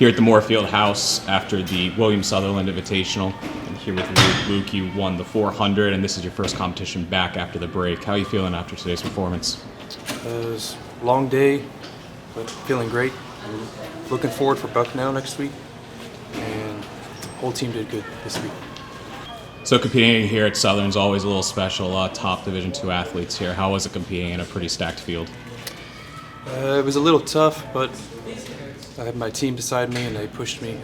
here at the Moorfield House after the William Sutherland Invitational. And here with Luke. Luke, you won the 400, and this is your first competition back after the break. How are you feeling after today's performance? It was a long day, but feeling great. I'm looking forward for Bucknell next week, and the whole team did good this week. So competing here at Southern's always a little special. Top Division II athletes here. How was it competing in a pretty stacked field? It was a little tough, but I had my team beside me, and they pushed me.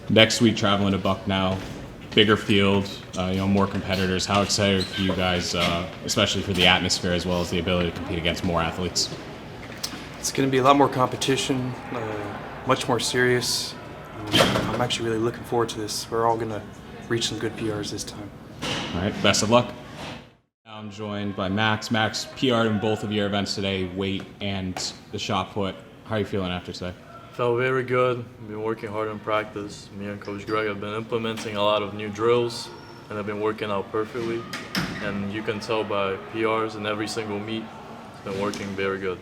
Next week, traveling to Bucknell, bigger field, more competitors. How excited for you guys, especially for the atmosphere as well as the ability to compete against more athletes? It's going to be a lot more competition, much more serious. I'm actually really looking forward to this. We're all going to reach some good PRs this time. All right, best of luck. Now I'm joined by Max. Max, PR'd in both of your events today, weight and the shot put. How are you feeling after today? Felt very good. Been working hard in practice. Me and Coach Gregg have been implementing a lot of new drills, and have been working out perfectly. And you can tell by PRs in every single meet, it's been working very good.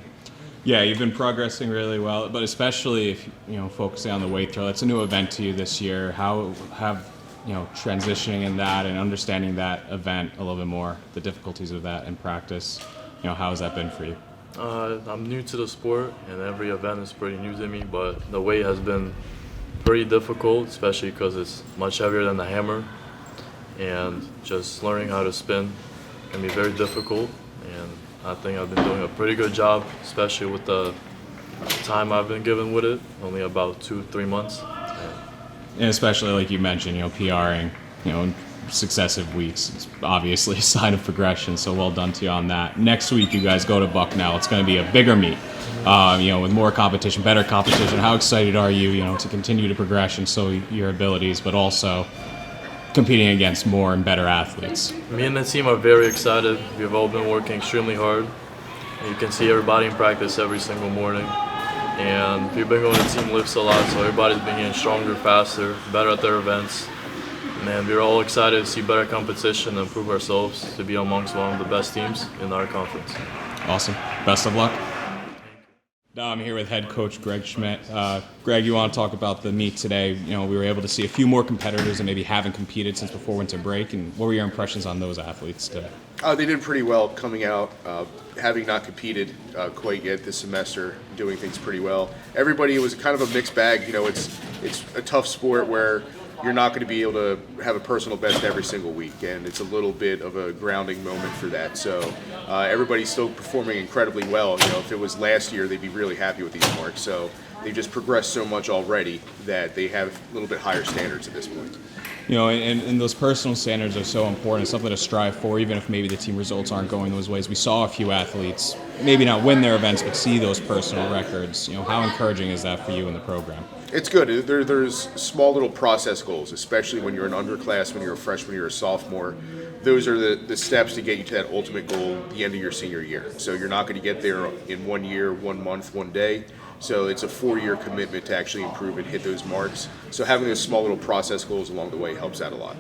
Yeah, you've been progressing really well, but especially if focusing on the weight throw. That's a new event to you this year. How have transitioning in that and understanding that event a little bit more, the difficulties of that in practice, how has that been for you? I'm new to the sport, and every event is pretty new to me, but the weight has been pretty difficult, especially because it's much heavier than the hammer, and just learning how to spin can be very difficult, and I think I've been doing a pretty good job, especially with the time I've been given with it, only about 2-3 months. And especially like you mentioned, PRing, in successive weeks, it's obviously a sign of progression, so well done to you on that. Next week you guys go to Bucknell. It's going to be a bigger meet, with more competition, better competition. How excited are you, to continue to progress and show your abilities, but also competing against more and better athletes? Me and the team are very excited. We've all been working extremely hard. You can see everybody in practice every single morning. And we've been going to team lifts a lot, so everybody's been getting stronger, faster, better at their events. And we're all excited to see better competition and prove ourselves to be amongst one of the best teams in our conference. Awesome. Best of luck. Now I'm here with head coach Gregg Schmidt. Gregg, you want to talk about the meet today? We were able to see a few more competitors that maybe haven't competed since before winter break. And what were your impressions on those athletes today? They did pretty well coming out, having not competed quite yet this semester, doing things pretty well. Everybody was kind of a mixed bag. It's a tough sport where you're not going to be able to have a personal best every single week, and it's a little bit of a grounding moment for that. So everybody's still performing incredibly well. If it was last year, they'd be really happy with these marks. So they've just progressed so much already that they have a little bit higher standards at this point. And those personal standards are so important. It's something to strive for, even if maybe the team results aren't going those ways. We saw a few athletes maybe not win their events, but see those personal records. How encouraging is that for you in the program? It's good. There's small little process goals, especially when you're an underclass, when you're a freshman, you're a sophomore. Those are the steps to get you to that ultimate goal at the end of your senior year. So you're not going to get there in 1 year, 1 month, 1 day. So it's a 4-year commitment to actually improve and hit those marks. So having those small little process goals along the way helps out a lot.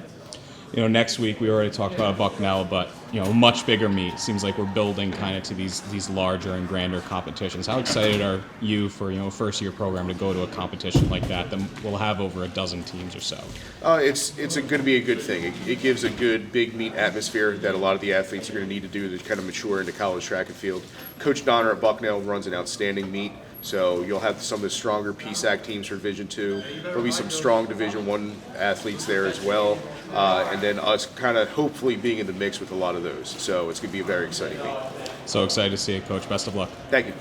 Next week we already talked about Bucknell, but a much bigger meet. Seems like we're building kind of to these larger and grander competitions. How excited are you for a first-year program to go to a competition like that we'll have over a dozen teams or so? It's going to be a good thing. It gives a good big meet atmosphere that a lot of the athletes are going to need to do to kind of mature into college track and field. Coach Donner at Bucknell runs an outstanding meet. So you'll have some of the stronger PSAC teams for Division II. There'll be some strong Division I athletes there as well. And then us kind of hopefully being in the mix with a lot of those. So it's going to be a very exciting meet. So excited to see it, Coach. Best of luck. Thank you.